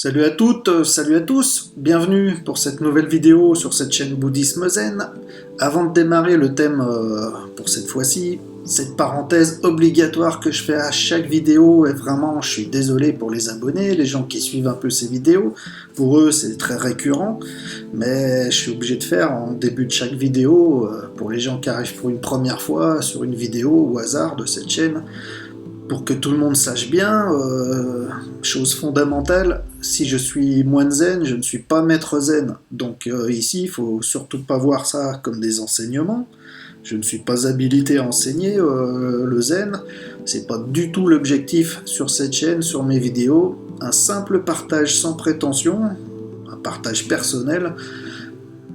Salut à toutes, salut à tous, bienvenue pour cette nouvelle vidéo sur cette chaîne Bouddhisme Zen. Avant de démarrer le thème pour cette fois-ci, cette parenthèse obligatoire que je fais à chaque vidéo, et vraiment je suis désolé pour les abonnés, les gens qui suivent un peu ces vidéos, pour eux c'est très récurrent, mais je suis obligé de faire en début de chaque vidéo, pour les gens qui arrivent pour une première fois sur une vidéo au hasard de cette chaîne, pour que tout le monde sache bien, chose fondamentale, si je suis moine zen, je ne suis pas maître zen. Donc ici, il ne faut surtout pas voir ça comme des enseignements. Je ne suis pas habilité à enseigner le zen. C'est pas du tout l'objectif sur cette chaîne, sur mes vidéos. Un simple partage sans prétention, un partage personnel,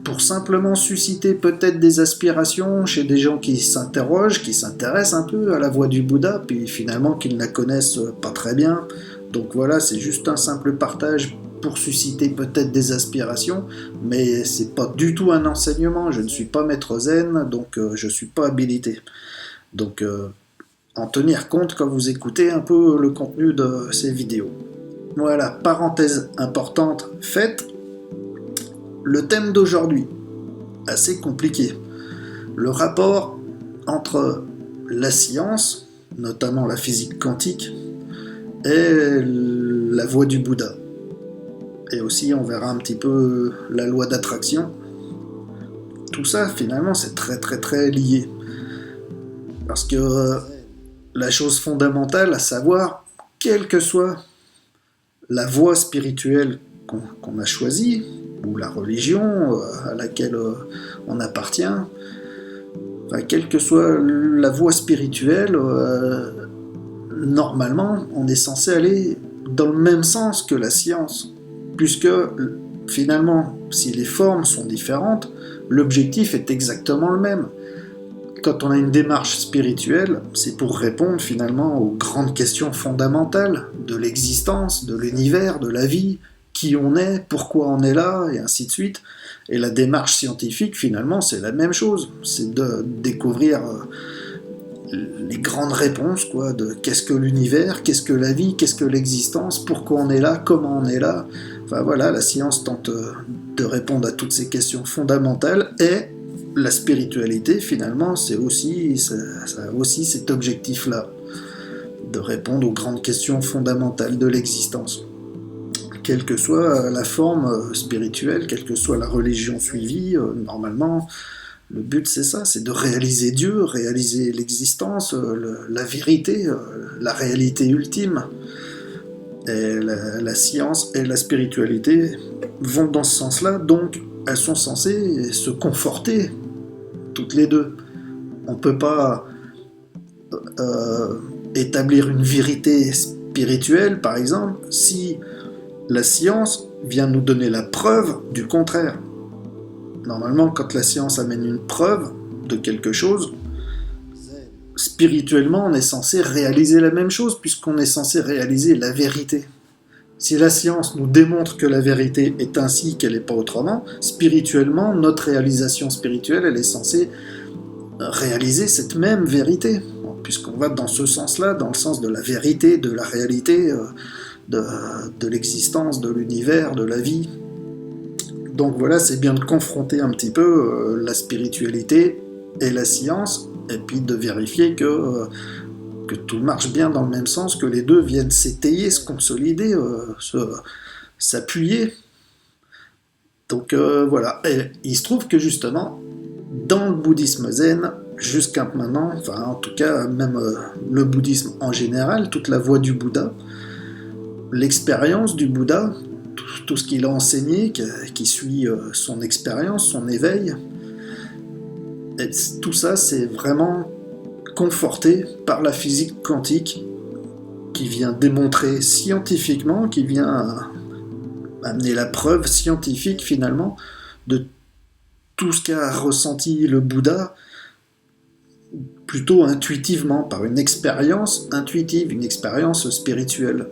pour simplement susciter peut-être des aspirations chez des gens qui s'interrogent, qui s'intéressent un peu à la voie du Bouddha, puis finalement qu'ils ne la connaissent pas très bien. Donc voilà, c'est juste un simple partage pour susciter peut-être des aspirations, mais c'est pas du tout un enseignement, je ne suis pas maître zen, donc je suis pas habilité. Donc en tenir compte quand vous écoutez un peu le contenu de ces vidéos. Voilà, parenthèse importante faite. Le thème d'aujourd'hui, assez compliqué. Le rapport entre la science, notamment la physique quantique, et la voie du Bouddha. Et aussi, on verra un petit peu la loi d'attraction. Tout ça, finalement, c'est très lié. Parce que la chose fondamentale à savoir, quelle que soit la voie spirituelle qu'on a choisie, ou la religion à laquelle on appartient, enfin, quelle que soit la voie spirituelle, normalement, on est censé aller dans le même sens que la science, puisque finalement, si les formes sont différentes, l'objectif est exactement le même. Quand on a une démarche spirituelle, c'est pour répondre finalement aux grandes questions fondamentales de l'existence, de l'univers, de la vie, qui on est, pourquoi on est là, et ainsi de suite. Et la démarche scientifique, finalement, c'est la même chose. C'est de découvrir les grandes réponses, quoi, de qu'est-ce que l'univers, qu'est-ce que la vie, qu'est-ce que l'existence, pourquoi on est là, comment on est là. Enfin voilà, la science tente de répondre à toutes ces questions fondamentales, et la spiritualité, finalement, ça a aussi cet objectif-là, de répondre aux grandes questions fondamentales de l'existence. Quelle que soit la forme spirituelle, quelle que soit la religion suivie, normalement, le but c'est ça, c'est de réaliser Dieu, réaliser l'existence, la vérité, la réalité ultime. Et la science et la spiritualité vont dans ce sens-là, donc elles sont censées se conforter, toutes les deux. On ne peut pas établir une vérité spirituelle, par exemple, si la science vient nous donner la preuve du contraire. Normalement, quand la science amène une preuve de quelque chose, spirituellement, on est censé réaliser la même chose, puisqu'on est censé réaliser la vérité. Si la science nous démontre que la vérité est ainsi, qu'elle n'est pas autrement, spirituellement, notre réalisation spirituelle, elle est censée réaliser cette même vérité, puisqu'on va dans ce sens-là, dans le sens de la vérité, de la réalité, de l'existence, de l'univers, de la vie. Donc voilà, c'est bien de confronter un petit peu la spiritualité et la science, et puis de vérifier que tout marche bien dans le même sens, que les deux viennent s'étayer, se consolider, s'appuyer. Donc voilà, et il se trouve que justement, dans le bouddhisme zen, jusqu'à maintenant, enfin en tout cas même le bouddhisme en général, toute la voie du Bouddha, l'expérience du Bouddha, tout ce qu'il a enseigné, qui suit son expérience, son éveil, et tout ça c'est vraiment conforté par la physique quantique, qui vient démontrer scientifiquement, qui vient amener la preuve scientifique finalement de tout ce qu'a ressenti le Bouddha, plutôt intuitivement, par une expérience intuitive, une expérience spirituelle.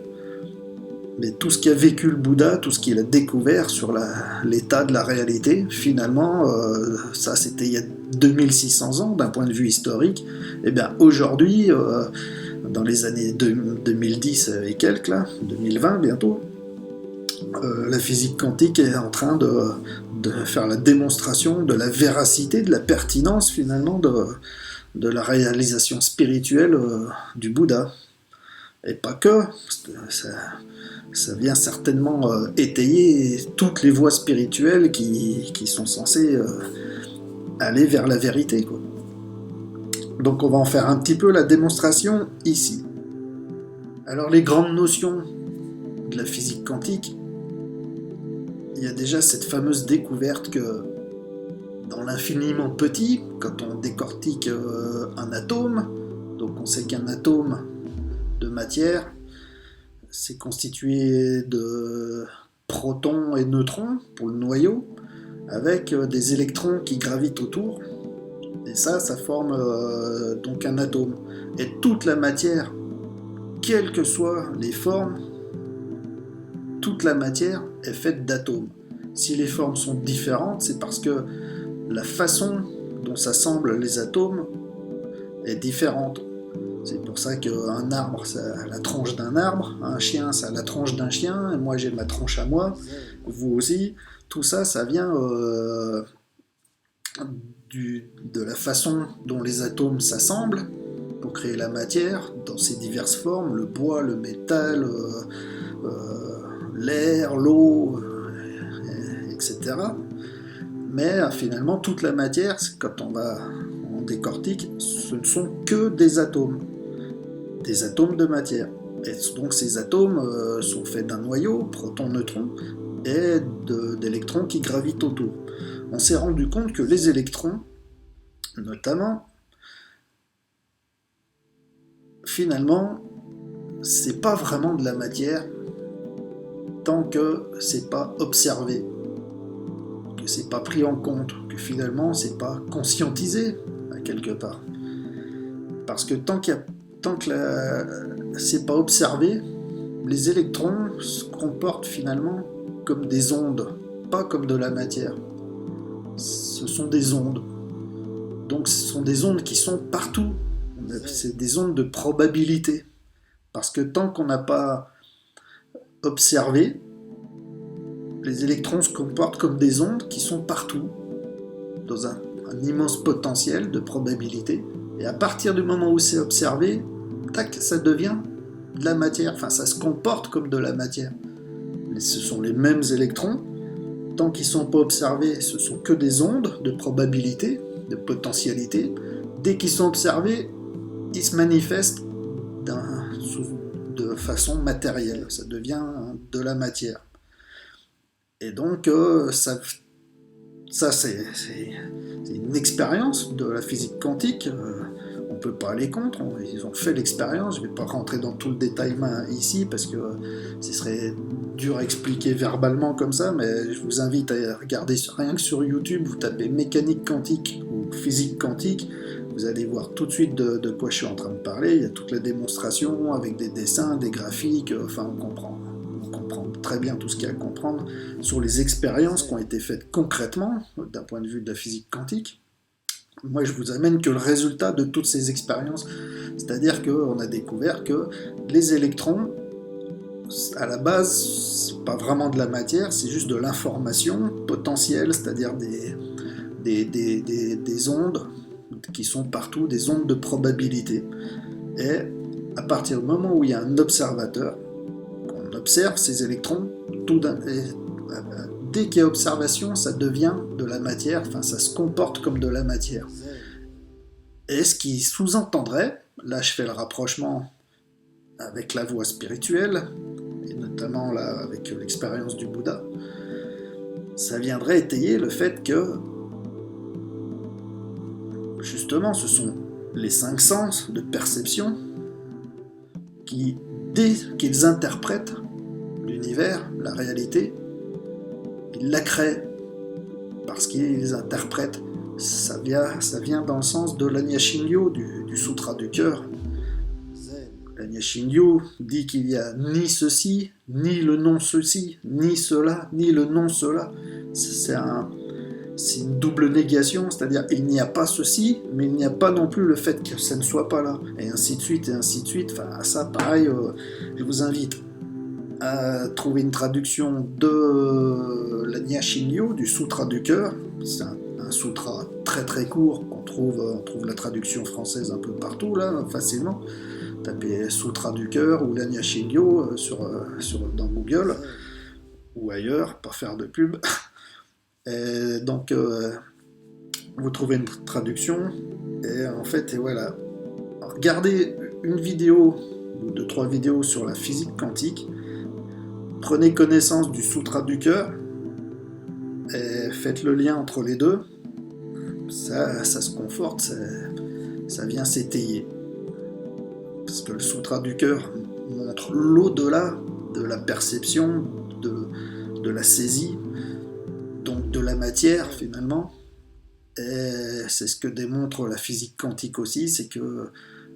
Mais tout ce qu'a vécu le Bouddha, tout ce qu'il a découvert sur l'état de la réalité, finalement, ça c'était il y a 2600 ans d'un point de vue historique, et bien aujourd'hui, dans les années 2010 et quelques, là, 2020 bientôt, la physique quantique est en train de faire la démonstration de la véracité, de la pertinence finalement de la réalisation spirituelle du Bouddha. Et pas que, ça vient certainement étayer toutes les voies spirituelles qui sont censées aller vers la vérité, quoi. Donc on va en faire un petit peu la démonstration ici. Alors les grandes notions de la physique quantique, il y a déjà cette fameuse découverte que dans l'infiniment petit, quand on décortique un atome, donc on sait qu'un atome de matière, c'est constitué de protons et neutrons pour le noyau, avec des électrons qui gravitent autour, et ça forme donc un atome. Et toute la matière, quelles que soient les formes, toute la matière est faite d'atomes. Si les formes sont différentes, c'est parce que la façon dont s'assemblent les atomes est différente. C'est pour ça qu'un arbre, ça a la tronche d'un arbre, un chien, ça a la tronche d'un chien, et moi j'ai ma tronche à moi, vous aussi. Tout ça, ça vient de la façon dont les atomes s'assemblent pour créer la matière dans ses diverses formes, le bois, le métal, l'air, l'eau, etc. Mais finalement, toute la matière, quand on décortique, ce ne sont que des atomes de matière. Et donc ces atomes sont faits d'un noyau, protons, neutrons, et d'électrons qui gravitent autour. On s'est rendu compte que les électrons, notamment, finalement, c'est pas vraiment de la matière tant que c'est pas observé, que c'est pas pris en compte, que finalement c'est pas conscientisé à quelque part. Parce que tant que c'est pas observé, les électrons se comportent finalement comme des ondes, pas comme de la matière. Ce sont des ondes. Donc ce sont des ondes qui sont partout. C'est des ondes de probabilité. Parce que tant qu'on n'a pas observé, les électrons se comportent comme des ondes qui sont partout, dans un immense potentiel de probabilité. Et à partir du moment où c'est observé, tac, ça devient de la matière. Enfin, ça se comporte comme de la matière. Mais ce sont les mêmes électrons. Tant qu'ils ne sont pas observés, ce sont que des ondes de probabilité, de potentialité. Dès qu'ils sont observés, ils se manifestent de façon matérielle. Ça devient de la matière. Et donc, ça c'est une expérience de la physique quantique. On ne peut pas aller contre. Ils ont fait l'expérience. Je ne vais pas rentrer dans tout le détail ici parce que ce serait dur à expliquer verbalement comme ça, mais je vous invite à regarder rien que sur YouTube. Vous tapez mécanique quantique ou physique quantique. Vous allez voir tout de suite de quoi je suis en train de parler. Il y a toute la démonstration avec des dessins, des graphiques. Enfin, on comprend très bien tout ce qu'il y a à comprendre sur les expériences qui ont été faites concrètement d'un point de vue de la physique quantique. Moi, je vous amène que le résultat de toutes ces expériences, c'est-à-dire qu'on a découvert que les électrons, à la base, c'est pas vraiment de la matière, c'est juste de l'information potentielle, c'est-à-dire des ondes qui sont partout, des ondes de probabilité. Et à partir du moment où il y a un observateur, on observe ces électrons, dès qu'il y a observation, ça devient de la matière, enfin ça se comporte comme de la matière. Et ce qui sous-entendrait, là je fais le rapprochement avec la voie spirituelle, et notamment là avec l'expérience du Bouddha, ça viendrait étayer le fait que, justement, ce sont les 5 sens de perception qui, dès qu'ils interprètent l'univers, la réalité, ils la créent parce qu'ils interprètent. Ça vient dans le sens de l'Anya Shinryu, du Sutra du cœur. L'Anya Shinryu dit qu'il n'y a ni ceci, ni le non-ceci, ni cela, ni le non-cela. C'est une double négation, c'est-à-dire il n'y a pas ceci, mais il n'y a pas non plus le fait que ça ne soit pas là, et ainsi de suite, et ainsi de suite. Enfin, ça, pareil, je vous invite a trouvé une traduction de la Nyashingyo, du Sutra du cœur. C'est un sutra très très court on trouve la traduction française un peu partout là, facilement. Tapez Sutra du cœur ou la Nyashingyo dans Google ou ailleurs, pas faire de pub. Et donc vous trouvez une traduction et en fait et voilà. Regardez une vidéo ou deux trois vidéos sur la physique quantique. Prenez connaissance du Sutra du cœur et faites le lien entre les deux. Ça se conforte, ça vient s'étayer. Parce que le Sutra du cœur montre l'au-delà de la perception, de la saisie, donc de la matière finalement. Et c'est ce que démontre la physique quantique aussi, c'est que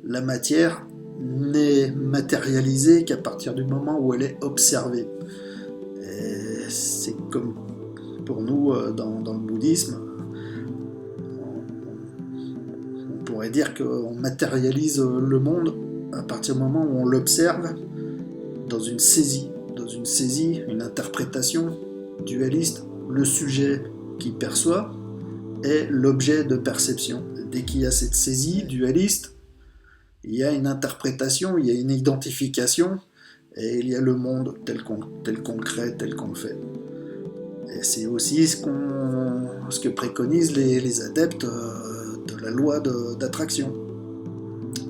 la matière n'est matérialisée qu'à partir du moment où elle est observée. Et c'est comme pour nous dans le bouddhisme, on pourrait dire qu'on matérialise le monde à partir du moment où on l'observe dans une saisie, une interprétation dualiste, le sujet qui perçoit est l'objet de perception. Dès qu'il y a cette saisie dualiste, il y a une interprétation, il y a une identification, et il y a le monde tel qu'on le crée, tel qu'on le fait. Et c'est aussi ce que préconisent les adeptes de la loi d'attraction.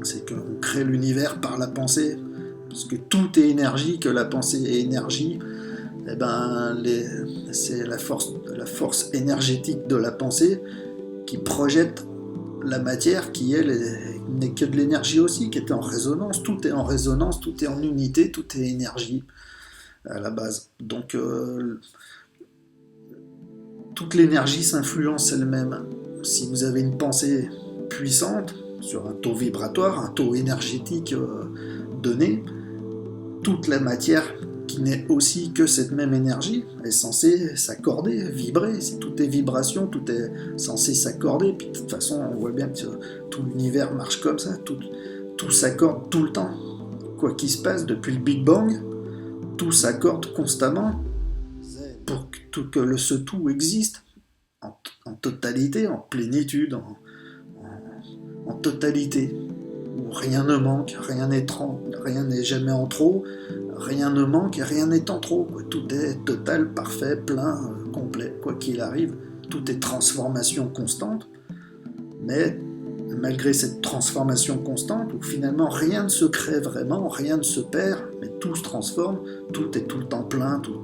C'est qu'on crée l'univers par la pensée, parce que tout est énergie, que la pensée est énergie. Eh ben, c'est la force énergétique de la pensée qui projette la matière qui, elle, n'est que de l'énergie aussi, qui est en résonance. Tout est en résonance, tout est en unité, tout est énergie à la base. Donc, toute l'énergie s'influence elle-même. Si vous avez une pensée puissante, sur un taux vibratoire, un taux énergétique donné, toute la matière qui n'est aussi que cette même énergie est censée s'accorder, vibrer. Tout est vibration, tout est censé s'accorder. Puis de toute façon, on voit bien que tout l'univers marche comme ça, tout s'accorde tout le temps. Quoi qu'il se passe depuis le Big Bang, tout s'accorde constamment pour que ce tout existe en totalité, en plénitude, en totalité, où rien ne manque, rien n'est jamais en trop, rien ne manque et rien n'est en trop. Tout est total, parfait, plein, complet, quoi qu'il arrive. Tout est transformation constante, mais malgré cette transformation constante, où finalement rien ne se crée vraiment, rien ne se perd, mais tout se transforme, tout est tout le temps plein, tout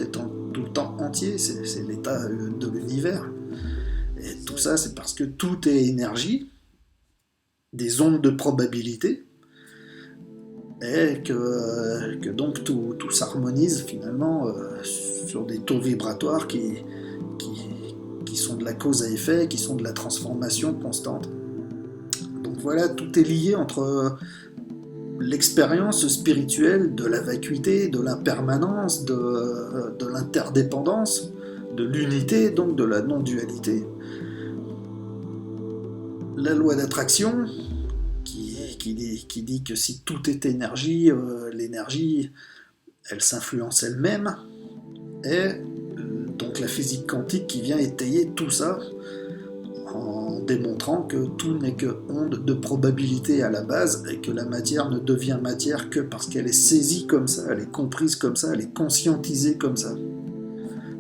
est tout le temps entier, c'est l'état de l'univers. Et tout ça, c'est parce que tout est énergie, des ondes de probabilité, et que donc tout s'harmonise finalement sur des taux vibratoires qui sont de la cause à effet, qui sont de la transformation constante. Donc voilà, tout est lié entre l'expérience spirituelle de la vacuité, de l'impermanence, de l'interdépendance, de l'unité, donc de la non-dualité. La loi d'attraction, qui dit que si tout est énergie, l'énergie, elle s'influence elle-même, et donc la physique quantique qui vient étayer tout ça en démontrant que tout n'est que onde de probabilité à la base et que la matière ne devient matière que parce qu'elle est saisie comme ça, elle est comprise comme ça, elle est conscientisée comme ça.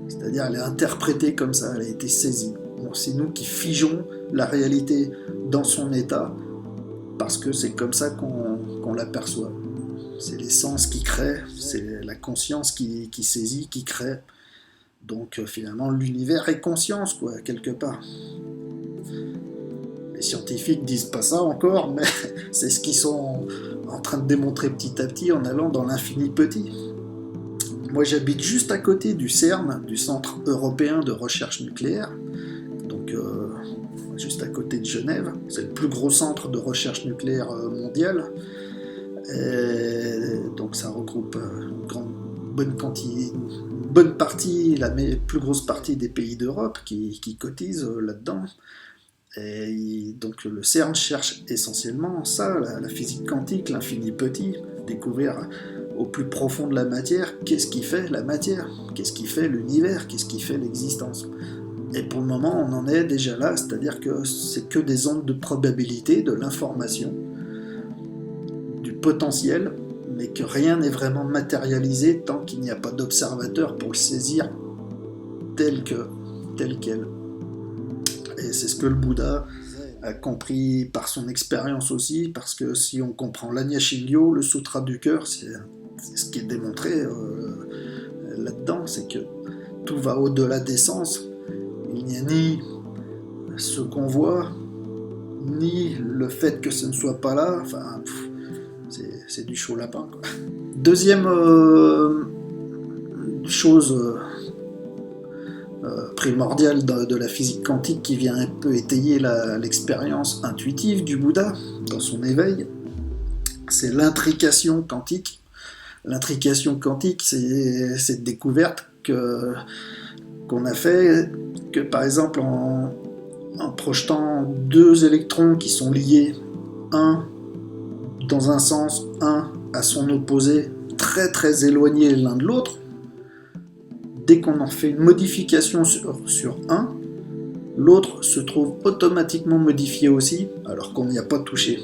C'est-à-dire elle est interprétée comme ça, elle a été saisie. Bon, c'est nous qui figeons la réalité dans son état parce que c'est comme ça qu'on l'aperçoit. C'est les sens qui créent, c'est la conscience qui saisit, qui crée. Donc finalement l'univers est conscience, quoi, quelque part. Les scientifiques disent pas ça encore, mais c'est ce qu'ils sont en train de démontrer petit à petit en allant dans l'infini petit. Moi j'habite juste à côté du CERN, du Centre européen de recherche nucléaire, donc juste à côté de Genève. C'est le plus gros centre de recherche nucléaire mondial. Et donc ça regroupe une bonne partie, la plus grosse partie des pays d'Europe qui cotisent là-dedans. Et donc le CERN cherche essentiellement ça, la physique quantique, l'infini petit, découvrir au plus profond de la matière, qu'est-ce qui fait la matière? Qu'est-ce qui fait l'univers? Qu'est-ce qui fait l'existence? Et pour le moment, on en est déjà là, c'est-à-dire que c'est que des ondes de probabilité, de l'information, du potentiel, mais que rien n'est vraiment matérialisé tant qu'il n'y a pas d'observateur pour le saisir tel quel. Et c'est ce que le Bouddha a compris par son expérience aussi, parce que si on comprend l'Anya Shingyo, le Sutra du cœur, c'est ce qui est démontré là-dedans, c'est que tout va au-delà des sens. Il n'y a ni ce qu'on voit, ni le fait que ce ne soit pas là, enfin, c'est du chaud lapin, quoi. Deuxième chose primordiale de la physique quantique qui vient un peu étayer l'expérience intuitive du Bouddha dans son éveil, c'est l'intrication quantique. L'intrication quantique, c'est cette découverte qu'on a fait, que par exemple en projetant deux électrons qui sont liés, un dans un sens, un à son opposé, très très éloignés l'un de l'autre, dès qu'on en fait une modification sur un, l'autre se trouve automatiquement modifié aussi, alors qu'on n'y a pas touché.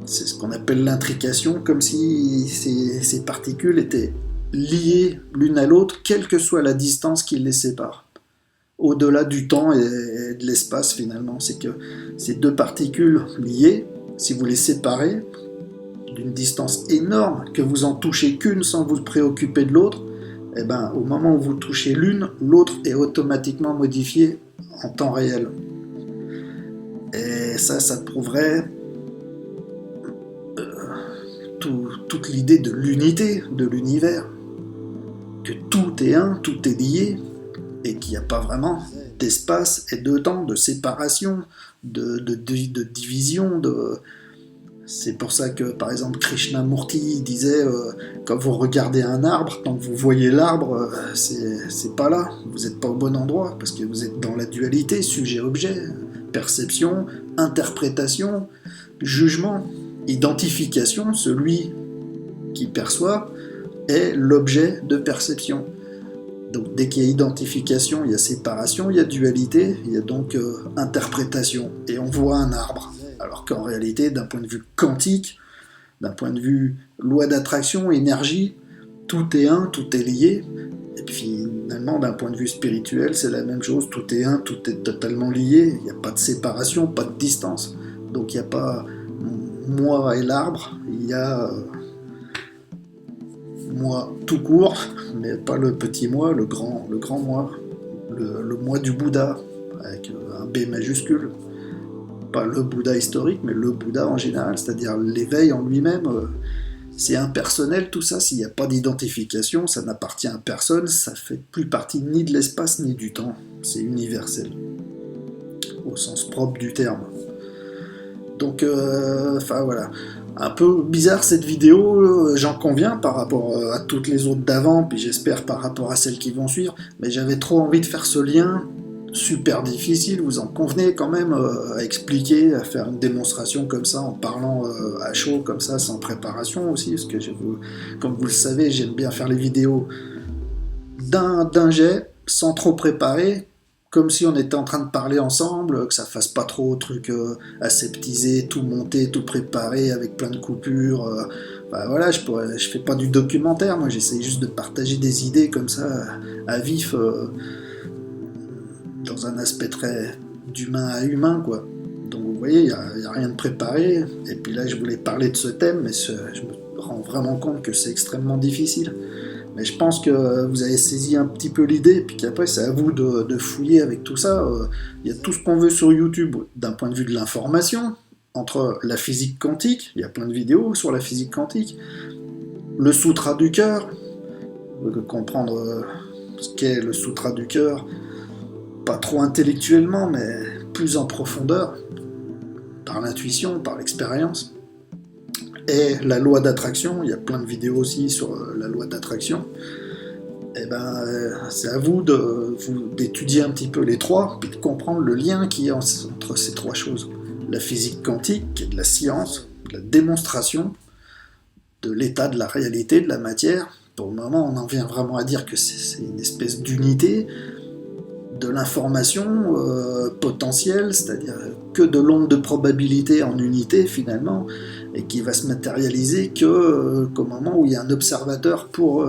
C'est ce qu'on appelle l'intrication, comme si ces particules étaient liées l'une à l'autre, quelle que soit la distance qui les sépare. Au-delà du temps et de l'espace, finalement, c'est que ces deux particules liées, si vous les séparez d'une distance énorme, que vous en touchez qu'une sans vous préoccuper de l'autre, eh ben, au moment où vous touchez l'une, l'autre est automatiquement modifié en temps réel. Et ça prouverait toute l'idée de l'unité de l'univers, que tout est un, tout est lié, et qu'il n'y a pas vraiment d'espace et de temps, de séparation, de division. C'est pour ça que, par exemple, Krishnamurti disait quand vous regardez un arbre, tant que vous voyez l'arbre, c'est pas là, vous n'êtes pas au bon endroit, parce que vous êtes dans la dualité, sujet-objet, perception, interprétation, jugement, identification, celui qui perçoit est l'objet de perception. Donc dès qu'il y a identification, il y a séparation, il y a dualité, il y a donc interprétation, et on voit un arbre. Alors qu'en réalité, d'un point de vue quantique, d'un point de vue loi d'attraction, énergie, tout est un, tout est lié. Et puis finalement, d'un point de vue spirituel, c'est la même chose, tout est un, tout est totalement lié, il n'y a pas de séparation, pas de distance. Donc il n'y a pas moi et l'arbre, il y a moi tout court, mais pas le petit moi, le grand moi, le moi du Bouddha, avec un B majuscule. Pas le Bouddha historique, mais le Bouddha en général, c'est-à-dire l'éveil en lui-même, c'est impersonnel tout ça, s'il n'y a pas d'identification, ça n'appartient à personne, ça fait plus partie ni de l'espace ni du temps, c'est universel, au sens propre du terme. Donc, voilà, un peu bizarre cette vidéo, j'en conviens par rapport à toutes les autres d'avant, puis j'espère par rapport à celles qui vont suivre, mais j'avais trop envie de faire ce lien, super difficile, vous en convenez quand même, à expliquer, à faire une démonstration comme ça, en parlant à chaud comme ça, sans préparation aussi, parce que comme vous le savez, j'aime bien faire les vidéos d'un jet, sans trop préparer, comme si on était en train de parler ensemble, que ça fasse pas trop truc aseptisé, tout monté, tout préparé, avec plein de coupures. Voilà, je fais pas du documentaire, moi j'essaie juste de partager des idées comme ça, à vif, dans un aspect très d'humain à humain, quoi. Donc vous voyez, il n'y a rien de préparé, et puis là je voulais parler de ce thème, mais je me rends vraiment compte que c'est extrêmement difficile. Mais je pense que vous avez saisi un petit peu l'idée, puis qu'après c'est à vous de fouiller avec tout ça. Il y a tout ce qu'on veut sur YouTube d'un point de vue de l'information, entre la physique quantique, il y a plein de vidéos sur la physique quantique, le sutra du cœur, comprendre ce qu'est le sutra du cœur, pas trop intellectuellement, mais plus en profondeur, par l'intuition, par l'expérience. Et la loi d'attraction, il y a plein de vidéos aussi sur la loi d'attraction. Et c'est à vous d'étudier un petit peu les trois, puis de comprendre le lien qu'il y a entre ces trois choses. La physique quantique, qui est de la science, de la démonstration, de l'état de la réalité, de la matière. Pour le moment, on en vient vraiment à dire que c'est une espèce d'unité, de l'information potentielle, c'est-à-dire que de l'onde de probabilité en unité finalement, et qui va se matérialiser qu'au moment où il y a un observateur pour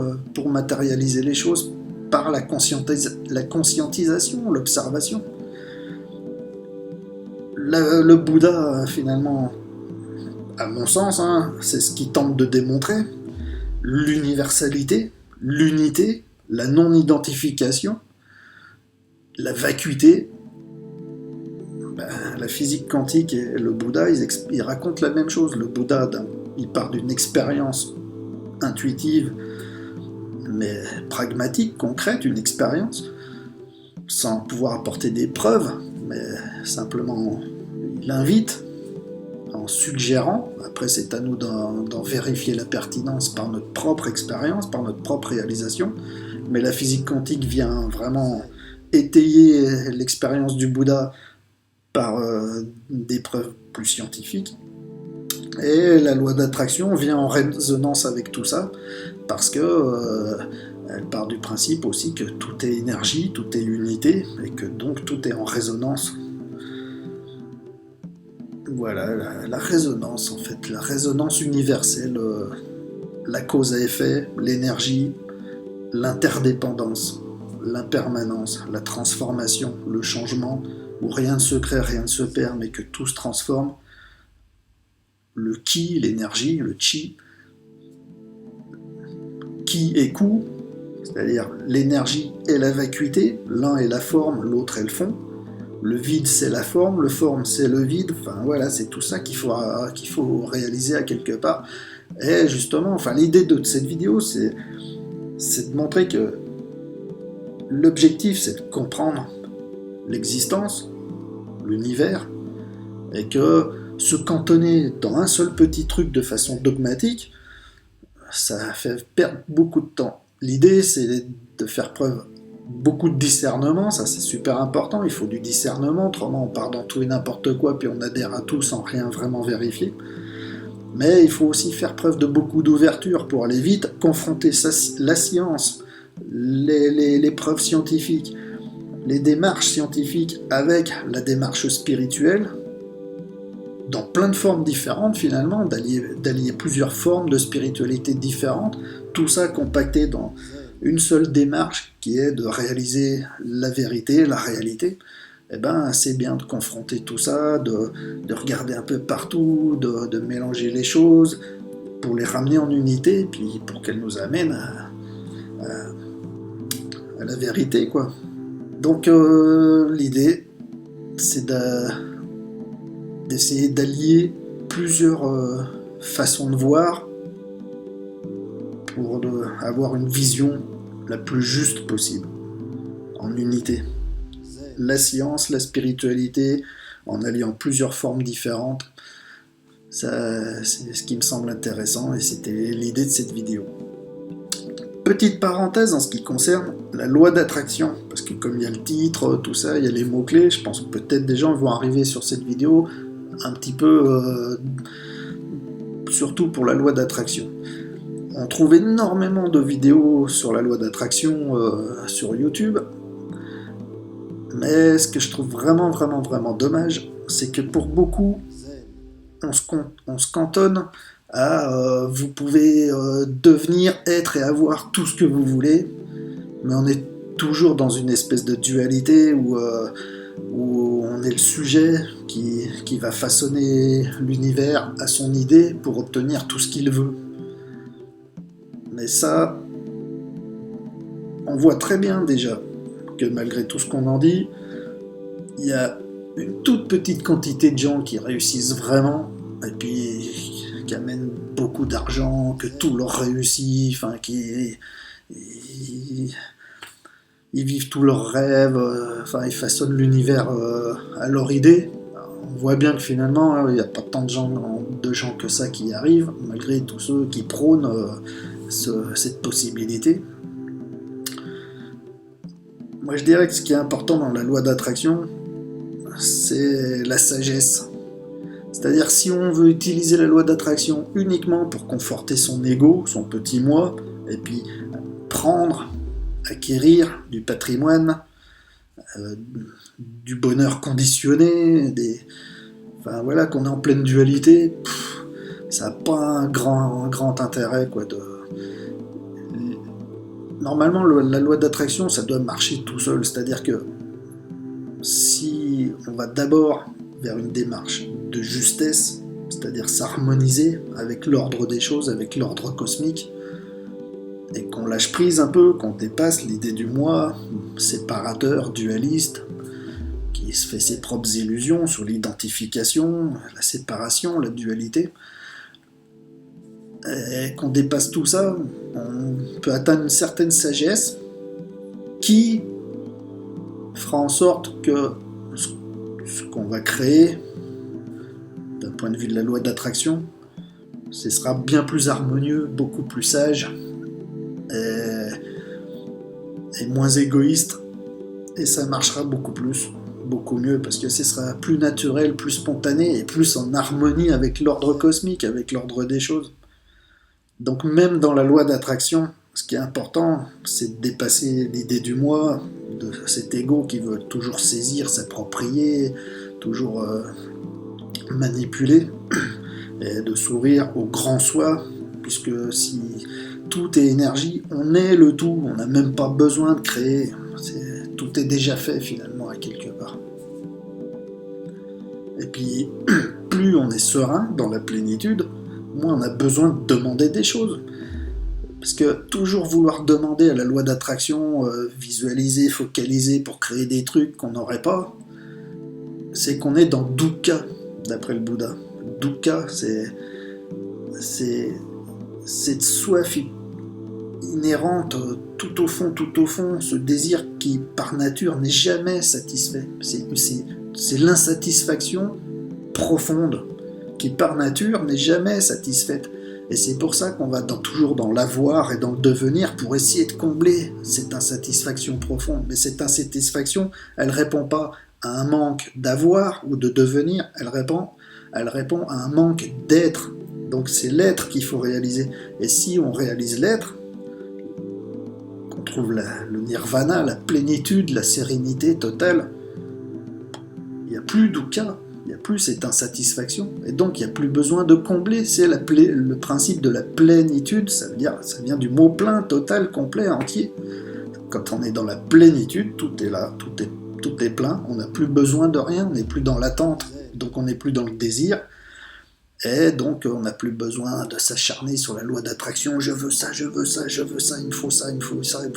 matérialiser les choses par la conscientisation, l'observation. Le Bouddha, finalement, à mon sens, hein, c'est ce qu'il tente de démontrer, l'universalité, l'unité, la non-identification, la vacuité. La physique quantique et le Bouddha, ils racontent la même chose. Le Bouddha, il part d'une expérience intuitive, mais pragmatique, concrète, une expérience, sans pouvoir apporter des preuves, mais simplement il invite en suggérant. Après, c'est à nous d'en vérifier la pertinence par notre propre expérience, par notre propre réalisation. Mais la physique quantique vient vraiment étayer l'expérience du Bouddha par des preuves plus scientifiques. Et la loi d'attraction vient en résonance avec tout ça, parce que elle part du principe aussi que tout est énergie, tout est unité, et que donc tout est en résonance. Voilà, la résonance en fait, la résonance universelle, la cause à effet, l'énergie, l'interdépendance, l'impermanence, la transformation, le changement, où rien ne se crée, rien ne se perd, mais que tout se transforme. Le ki, l'énergie, le chi, ki et ku, c'est-à-dire l'énergie et la vacuité, l'un est la forme, l'autre est le fond. Le vide c'est la forme, le forme c'est le vide, enfin voilà, c'est tout ça qu'il faut réaliser à quelque part. Et justement, enfin l'idée de cette vidéo, c'est de montrer que l'objectif c'est de comprendre l'existence, l'univers, et que se cantonner dans un seul petit truc de façon dogmatique, ça fait perdre beaucoup de temps. L'idée c'est de faire preuve beaucoup de discernement, ça c'est super important, il faut du discernement, autrement on part dans tout et n'importe quoi, puis on adhère à tout sans rien vraiment vérifier. Mais il faut aussi faire preuve de beaucoup d'ouverture pour aller vite, confronter la science, les preuves scientifiques, les démarches scientifiques avec la démarche spirituelle, dans plein de formes différentes finalement, d'allier plusieurs formes de spiritualité différentes, tout ça compacté dans une seule démarche qui est de réaliser la vérité, la réalité. Eh ben, c'est bien de confronter tout ça, de regarder un peu partout, de mélanger les choses pour les ramener en unité, puis pour qu'elles nous amènent à la vérité, quoi. Donc l'idée, c'est d'essayer d'allier plusieurs façons de voir pour avoir une vision la plus juste possible, en unité. La science, la spiritualité, en alliant plusieurs formes différentes, ça, c'est ce qui me semble intéressant et c'était l'idée de cette vidéo. Petite parenthèse en ce qui concerne la loi d'attraction, parce que comme il y a le titre, tout ça, il y a les mots-clés, je pense que peut-être des gens vont arriver sur cette vidéo un petit peu, surtout pour la loi d'attraction. On trouve énormément de vidéos sur la loi d'attraction sur YouTube, mais ce que je trouve vraiment dommage, c'est que pour beaucoup, on se cantonne à vous pouvez devenir, être et avoir tout ce que vous voulez, mais on est toujours dans une espèce de dualité où on est le sujet qui va façonner l'univers à son idée pour obtenir tout ce qu'il veut. Mais ça, on voit très bien déjà que malgré tout ce qu'on en dit, il y a une toute petite quantité de gens qui réussissent vraiment, et puis qui amènent beaucoup d'argent, que tout leur réussit, enfin ils vivent tous leurs rêves, enfin ils façonnent l'univers à leur idée. On voit bien que finalement, il n'y a pas tant de gens que ça qui y arrivent, malgré tous ceux qui prônent cette possibilité. Moi je dirais que ce qui est important dans la loi d'attraction, c'est la sagesse. C'est-à-dire si on veut utiliser la loi d'attraction uniquement pour conforter son ego, son petit moi, et puis prendre, acquérir du patrimoine, du bonheur conditionné, enfin voilà, qu'on est en pleine dualité, ça n'a pas un grand intérêt quoi. Normalement, la loi d'attraction, ça doit marcher tout seul, c'est-à-dire que si on va d'abord vers une démarche de justesse, c'est-à-dire s'harmoniser avec l'ordre des choses, avec l'ordre cosmique, et qu'on lâche prise un peu, qu'on dépasse l'idée du moi, séparateur, dualiste, qui se fait ses propres illusions sur l'identification, la séparation, la dualité, et qu'on dépasse tout ça, on peut atteindre une certaine sagesse qui fera en sorte que ce qu'on va créer, d'un point de vue de la loi d'attraction, ce sera bien plus harmonieux, beaucoup plus sage, et moins égoïste, et ça marchera beaucoup mieux, parce que ce sera plus naturel, plus spontané, et plus en harmonie avec l'ordre cosmique, avec l'ordre des choses. Donc même dans la loi d'attraction, ce qui est important, c'est de dépasser l'idée du moi, de cet ego qui veut toujours saisir, s'approprier, toujours manipuler, et de s'ouvrir au grand soi, puisque si tout est énergie, on est le tout, on n'a même pas besoin de créer, tout est déjà fait finalement à quelque part. Et puis, plus on est serein dans la plénitude, moins on a besoin de demander des choses. Parce que toujours vouloir demander à la loi d'attraction, visualiser, focaliser pour créer des trucs qu'on n'aurait pas, c'est qu'on est dans dukkha, d'après le Bouddha. Dukkha, c'est cette soif inhérente tout au fond, ce désir qui par nature n'est jamais satisfait. C'est l'insatisfaction profonde qui par nature n'est jamais satisfaite. Et c'est pour ça qu'on va toujours dans l'avoir et dans le devenir pour essayer de combler cette insatisfaction profonde. Mais cette insatisfaction, elle ne répond pas à un manque d'avoir ou de devenir, elle répond à un manque d'être. Donc c'est l'être qu'il faut réaliser. Et si on réalise l'être, qu'on trouve le nirvana, la plénitude, la sérénité totale, il n'y a plus dukkha. Il n'y a plus cette insatisfaction, et donc il n'y a plus besoin de combler. C'est le principe de la plénitude, ça vient du mot plein, total, complet, entier. Quand on est dans la plénitude, tout est là, tout est plein, on n'a plus besoin de rien, on n'est plus dans l'attente, donc on n'est plus dans le désir, et donc on n'a plus besoin de s'acharner sur la loi d'attraction, je veux ça, il me faut ça, et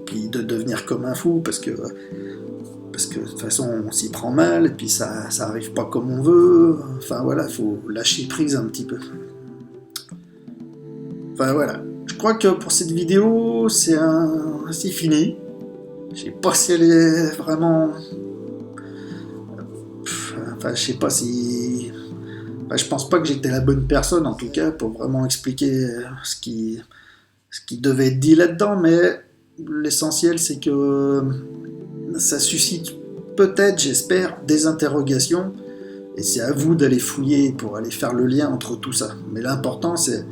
puis de devenir comme un fou, parce que de toute façon on s'y prend mal, et puis ça arrive pas comme on veut, enfin voilà, faut lâcher prise un petit peu. Enfin voilà, je crois que pour cette vidéo, c'est fini. Je sais pas si elle est vraiment... Enfin, je sais pas si... Enfin, je pense pas que j'étais la bonne personne, en tout cas, pour vraiment expliquer ce qui devait être dit là-dedans, mais l'essentiel, c'est que ça suscite peut-être, j'espère, des interrogations, et c'est à vous d'aller fouiller pour aller faire le lien entre tout ça. Mais l'important, c'est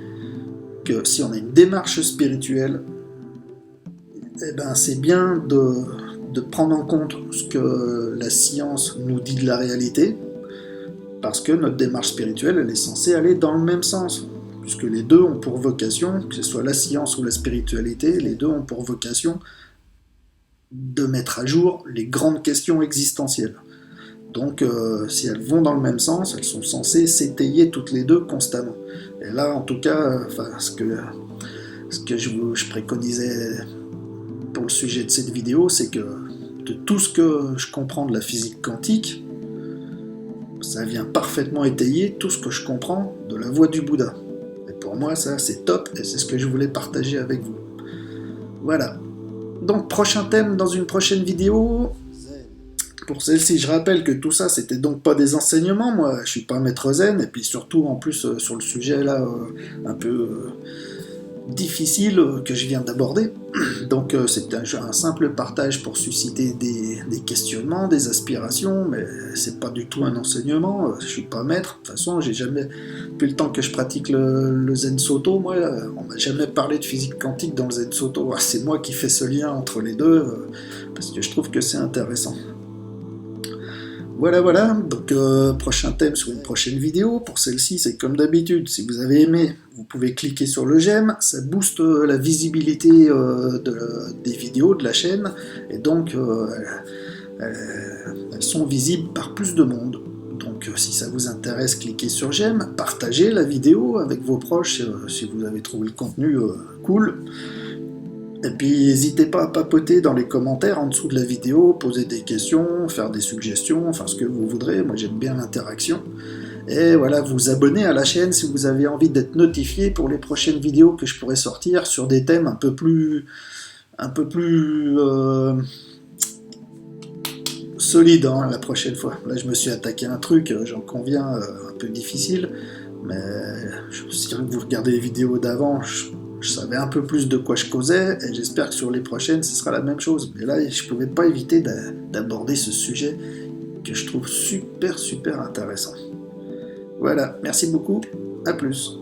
que si on a une démarche spirituelle, eh ben, c'est bien de prendre en compte ce que la science nous dit de la réalité, parce que notre démarche spirituelle, elle est censée aller dans le même sens, puisque les deux ont pour vocation, que ce soit la science ou la spiritualité, les deux ont pour vocation de mettre à jour les grandes questions existentielles. Donc si elles vont dans le même sens, elles sont censées s'étayer toutes les deux constamment. Et là, en tout cas, ce que je préconisais pour le sujet de cette vidéo, c'est que de tout ce que je comprends de la physique quantique, ça vient parfaitement étayer tout ce que je comprends de la voie du Bouddha. Et pour moi, ça, c'est top, et c'est ce que je voulais partager avec vous. Voilà. Donc, prochain thème dans une prochaine vidéo. Pour celle-ci, je rappelle que tout ça, c'était donc pas des enseignements. Moi, je suis pas maître zen, et puis surtout, en plus, sur le sujet là, un peu difficile que je viens d'aborder. Donc c'est un simple partage pour susciter des questionnements, des aspirations, mais c'est pas du tout un enseignement, je suis pas maître. De toute façon, j'ai jamais, depuis le temps que je pratique le Zen Soto, moi, on m'a jamais parlé de physique quantique dans le Zen Soto. C'est moi qui fais ce lien entre les deux, parce que je trouve que c'est intéressant. Voilà, donc prochain thème sur une prochaine vidéo. Pour celle-ci, c'est comme d'habitude, si vous avez aimé, vous pouvez cliquer sur le j'aime, ça booste la visibilité des vidéos de la chaîne, et donc elles sont visibles par plus de monde. Donc si ça vous intéresse, cliquez sur j'aime, partagez la vidéo avec vos proches si vous avez trouvé le contenu cool. Et puis n'hésitez pas à papoter dans les commentaires en dessous de la vidéo, poser des questions, faire des suggestions, enfin ce que vous voudrez, moi j'aime bien l'interaction. Et voilà, vous abonner à la chaîne si vous avez envie d'être notifié pour les prochaines vidéos que je pourrai sortir sur des thèmes un peu plus solides hein, la prochaine fois. Là je me suis attaqué à un truc, j'en conviens, un peu difficile, mais si vous regardez les vidéos d'avant, je savais un peu plus de quoi je causais, et j'espère que sur les prochaines, ce sera la même chose. Mais là, je ne pouvais pas éviter d'aborder ce sujet que je trouve super intéressant. Voilà, merci beaucoup, à plus.